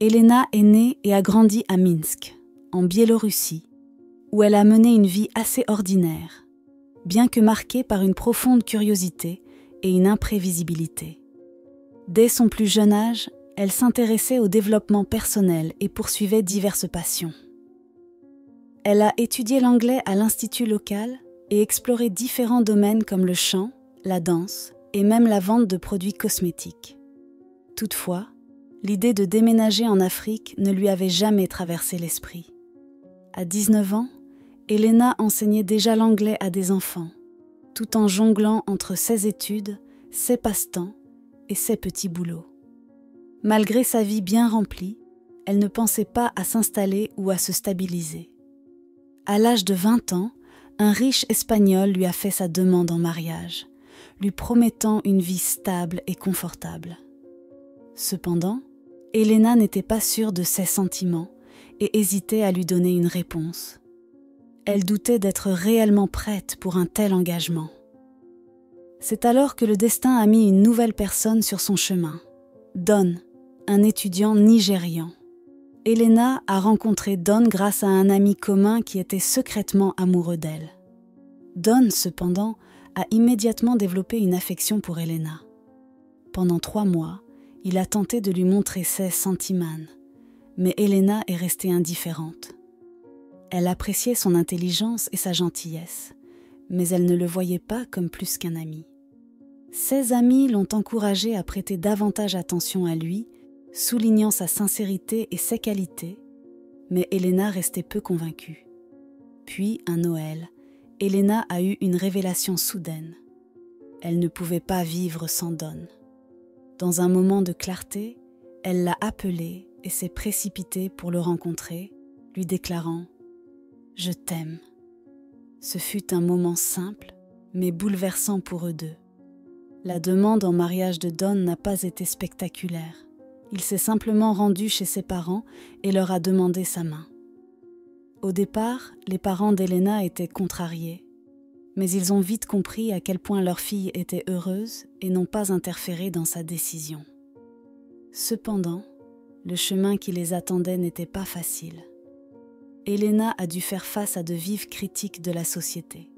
Elena est née et a grandi à Minsk, en Biélorussie, où elle a mené une vie assez ordinaire, bien que marquée par une profonde curiosité et une imprévisibilité. Dès son plus jeune âge, elle s'intéressait au développement personnel et poursuivait diverses passions. Elle a étudié l'anglais à l'institut local et exploré différents domaines comme le chant, la danse et même la vente de produits cosmétiques. Toutefois, l'idée de déménager en Afrique ne lui avait jamais traversé l'esprit. À 19 ans, Elena enseignait déjà l'anglais à des enfants, tout en jonglant entre ses études, ses passe-temps et ses petits boulots. Malgré sa vie bien remplie, elle ne pensait pas à s'installer ou à se stabiliser. À l'âge de 20 ans, un riche Espagnol lui a fait sa demande en mariage, lui promettant une vie stable et confortable. Cependant, Elena n'était pas sûre de ses sentiments et hésitait à lui donner une réponse. Elle doutait d'être réellement prête pour un tel engagement. C'est alors que le destin a mis une nouvelle personne sur son chemin, Don, un étudiant nigérian. Elena a rencontré Don grâce à un ami commun qui était secrètement amoureux d'elle. Don, cependant, a immédiatement développé une affection pour Elena. Pendant 3 mois, il a tenté de lui montrer ses sentiments, mais Elena est restée indifférente. Elle appréciait son intelligence et sa gentillesse, mais elle ne le voyait pas comme plus qu'un ami. Ses amis l'ont encouragée à prêter davantage attention à lui, soulignant sa sincérité et ses qualités, mais Elena restait peu convaincue. Puis, un Noël, Elena a eu une révélation soudaine. Elle ne pouvait pas vivre sans Don. Dans un moment de clarté, elle l'a appelé et s'est précipitée pour le rencontrer, lui déclarant « Je t'aime ». Ce fut un moment simple, mais bouleversant pour eux deux. La demande en mariage de Don n'a pas été spectaculaire. Il s'est simplement rendu chez ses parents et leur a demandé sa main. Au départ, les parents d'Elena étaient contrariés, mais ils ont vite compris à quel point leur fille était heureuse et n'ont pas interféré dans sa décision. Cependant, le chemin qui les attendait n'était pas facile. Elena a dû faire face à de vives critiques de la société.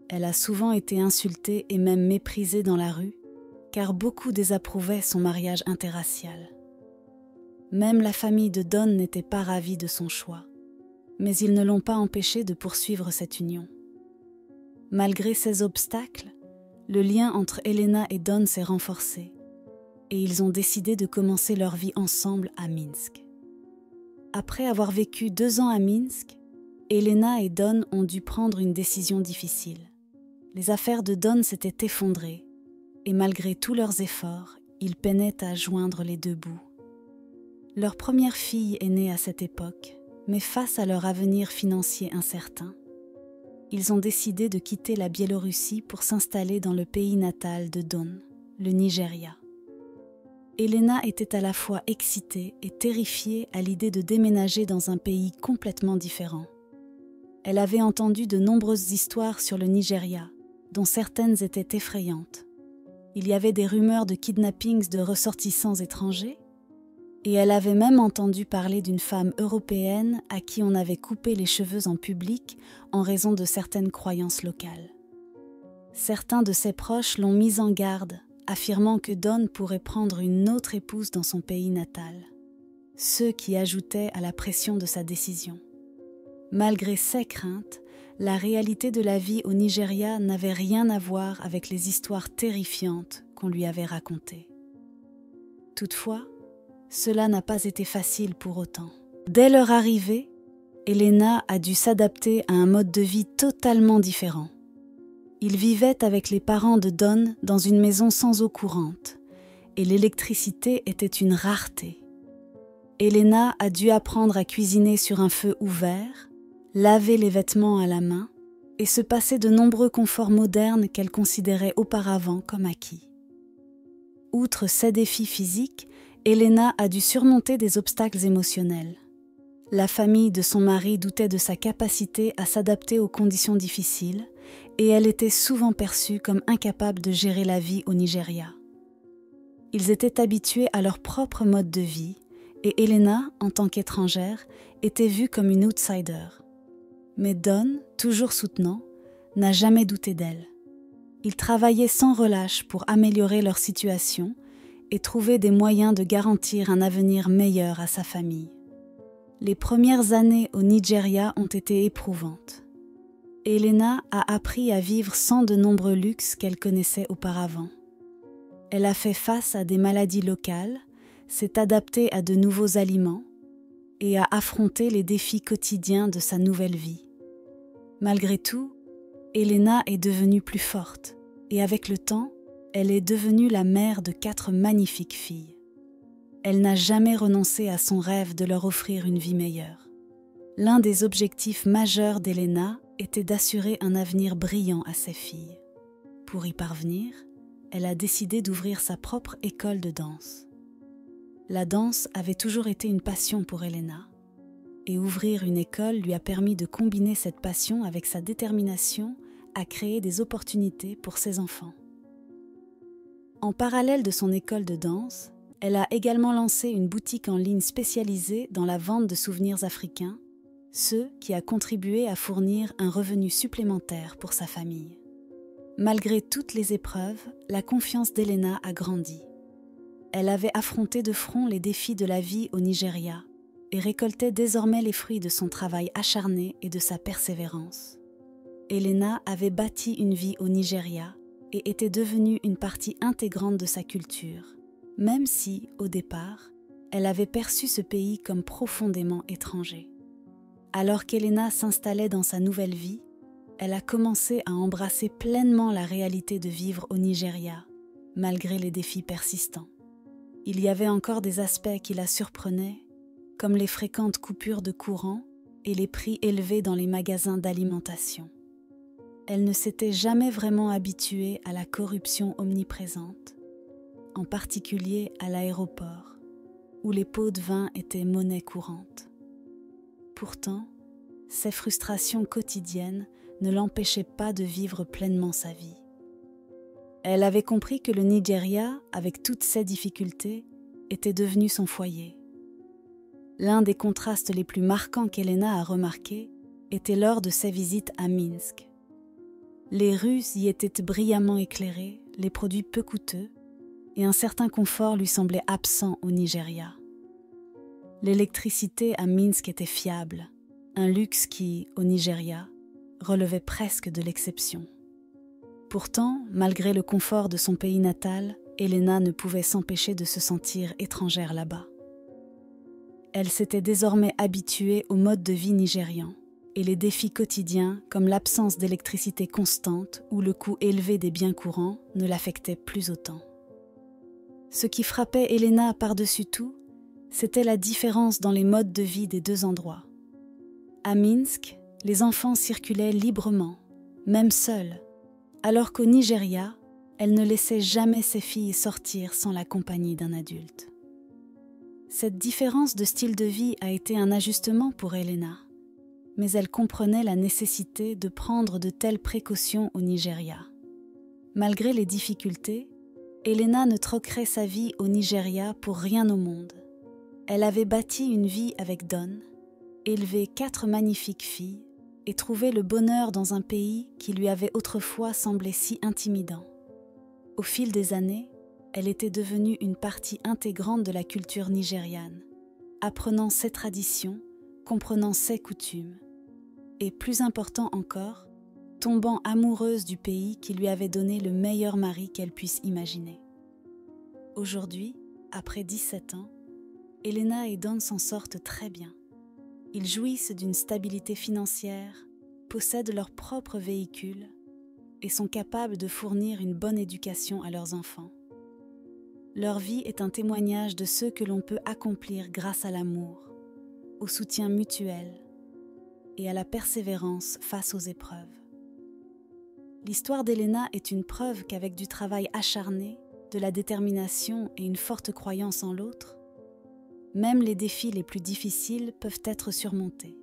Elle a souvent été insultée et même méprisée dans la rue, car beaucoup désapprouvaient son mariage interracial. Même la famille de Don n'était pas ravie de son choix, mais ils ne l'ont pas empêché de poursuivre cette union. Malgré ces obstacles, le lien entre Elena et Don s'est renforcé, et ils ont décidé de commencer leur vie ensemble à Minsk. Après avoir vécu 2 ans à Minsk, Elena et Don ont dû prendre une décision difficile. Les affaires de Don s'étaient effondrées, et malgré tous leurs efforts, ils peinaient à joindre les 2 bouts. Leur première fille est née à cette époque, mais face à leur avenir financier incertain, ils ont décidé de quitter la Biélorussie pour s'installer dans le pays natal de Don, le Nigeria. Elena était à la fois excitée et terrifiée à l'idée de déménager dans un pays complètement différent. Elle avait entendu de nombreuses histoires sur le Nigeria, dont certaines étaient effrayantes. Il y avait des rumeurs de kidnappings de ressortissants étrangers, et elle avait même entendu parler d'une femme européenne à qui on avait coupé les cheveux en public en raison de certaines croyances locales. Certains de ses proches l'ont mise en garde, affirmant que Don pourrait prendre une autre épouse dans son pays natal, ce qui ajoutait à la pression de sa décision. Malgré ses craintes, la réalité de la vie au Nigeria n'avait rien à voir avec les histoires terrifiantes qu'on lui avait racontées. Toutefois, cela n'a pas été facile pour autant. Dès leur arrivée, Elena a dû s'adapter à un mode de vie totalement différent. Ils vivaient avec les parents de Don dans une maison sans eau courante, et l'électricité était une rareté. Elena a dû apprendre à cuisiner sur un feu ouvert, laver les vêtements à la main et se passer de nombreux conforts modernes qu'elle considérait auparavant comme acquis. Outre ces défis physiques, Elena a dû surmonter des obstacles émotionnels. La famille de son mari doutait de sa capacité à s'adapter aux conditions difficiles et elle était souvent perçue comme incapable de gérer la vie au Nigeria. Ils étaient habitués à leur propre mode de vie et Elena, en tant qu'étrangère, était vue comme une outsider. Mais Don, toujours soutenant, n'a jamais douté d'elle. Il travaillait sans relâche pour améliorer leur situation et trouver des moyens de garantir un avenir meilleur à sa famille. Les premières années au Nigeria ont été éprouvantes. Elena a appris à vivre sans de nombreux luxes qu'elle connaissait auparavant. Elle a fait face à des maladies locales, s'est adaptée à de nouveaux aliments et a affronté les défis quotidiens de sa nouvelle vie. Malgré tout, Elena est devenue plus forte et avec le temps, elle est devenue la mère de 4 magnifiques filles. Elle n'a jamais renoncé à son rêve de leur offrir une vie meilleure. L'un des objectifs majeurs d'Elena était d'assurer un avenir brillant à ses filles. Pour y parvenir, elle a décidé d'ouvrir sa propre école de danse. La danse avait toujours été une passion pour Elena, et ouvrir une école lui a permis de combiner cette passion avec sa détermination à créer des opportunités pour ses enfants. En parallèle de son école de danse, elle a également lancé une boutique en ligne spécialisée dans la vente de souvenirs africains, ce qui a contribué à fournir un revenu supplémentaire pour sa famille. Malgré toutes les épreuves, la confiance d'Elena a grandi. Elle avait affronté de front les défis de la vie au Nigeria et récoltait désormais les fruits de son travail acharné et de sa persévérance. Elena avait bâti une vie au Nigeria et était devenue une partie intégrante de sa culture, même si, au départ, elle avait perçu ce pays comme profondément étranger. Alors qu'Elena s'installait dans sa nouvelle vie, elle a commencé à embrasser pleinement la réalité de vivre au Nigeria, malgré les défis persistants. Il y avait encore des aspects qui la surprenaient, comme les fréquentes coupures de courant et les prix élevés dans les magasins d'alimentation. Elle ne s'était jamais vraiment habituée à la corruption omniprésente, en particulier à l'aéroport, où les pots de vin étaient monnaie courante. Pourtant, ces frustrations quotidiennes ne l'empêchaient pas de vivre pleinement sa vie. Elle avait compris que le Nigeria, avec toutes ses difficultés, était devenu son foyer. L'un des contrastes les plus marquants qu'Elena a remarqué était lors de ses visites à Minsk. Les rues y étaient brillamment éclairées, les produits peu coûteux, et un certain confort lui semblait absent au Nigeria. L'électricité à Minsk était fiable, un luxe qui, au Nigeria, relevait presque de l'exception. Pourtant, malgré le confort de son pays natal, Elena ne pouvait s'empêcher de se sentir étrangère là-bas. Elle s'était désormais habituée au mode de vie nigérian, et les défis quotidiens, comme l'absence d'électricité constante ou le coût élevé des biens courants, ne l'affectaient plus autant. Ce qui frappait Elena par-dessus tout, c'était la différence dans les modes de vie des 2 endroits. À Minsk, les enfants circulaient librement, même seuls, alors qu'au Nigeria, elle ne laissait jamais ses filles sortir sans la compagnie d'un adulte. Cette différence de style de vie a été un ajustement pour Elena, mais elle comprenait la nécessité de prendre de telles précautions au Nigeria. Malgré les difficultés, Elena ne troquerait sa vie au Nigeria pour rien au monde. Elle avait bâti une vie avec Don, élevé 4 magnifiques filles et trouvé le bonheur dans un pays qui lui avait autrefois semblé si intimidant. Au fil des années, elle était devenue une partie intégrante de la culture nigériane, apprenant ses traditions, comprenant ses coutumes, et plus important encore, tombant amoureuse du pays qui lui avait donné le meilleur mari qu'elle puisse imaginer. Aujourd'hui, après 17 ans, Elena et Don s'en sortent très bien. Ils jouissent d'une stabilité financière, possèdent leur propre véhicule et sont capables de fournir une bonne éducation à leurs enfants. Leur vie est un témoignage de ce que l'on peut accomplir grâce à l'amour, au soutien mutuel et à la persévérance face aux épreuves. L'histoire d'Elena est une preuve qu'avec du travail acharné, de la détermination et une forte croyance en l'autre, même les défis les plus difficiles peuvent être surmontés.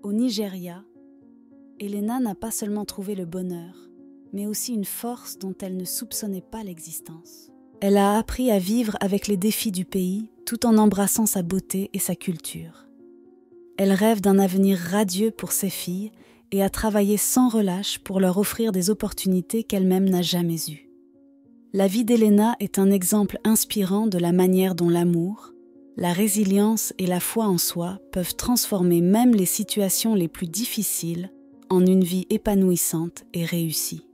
Au Nigeria, Elena n'a pas seulement trouvé le bonheur, mais aussi une force dont elle ne soupçonnait pas l'existence. Elle a appris à vivre avec les défis du pays tout en embrassant sa beauté et sa culture. Elle rêve d'un avenir radieux pour ses filles et a travaillé sans relâche pour leur offrir des opportunités qu'elle-même n'a jamais eues. La vie d'Elena est un exemple inspirant de la manière dont l'amour, la résilience et la foi en soi peuvent transformer même les situations les plus difficiles en une vie épanouissante et réussie.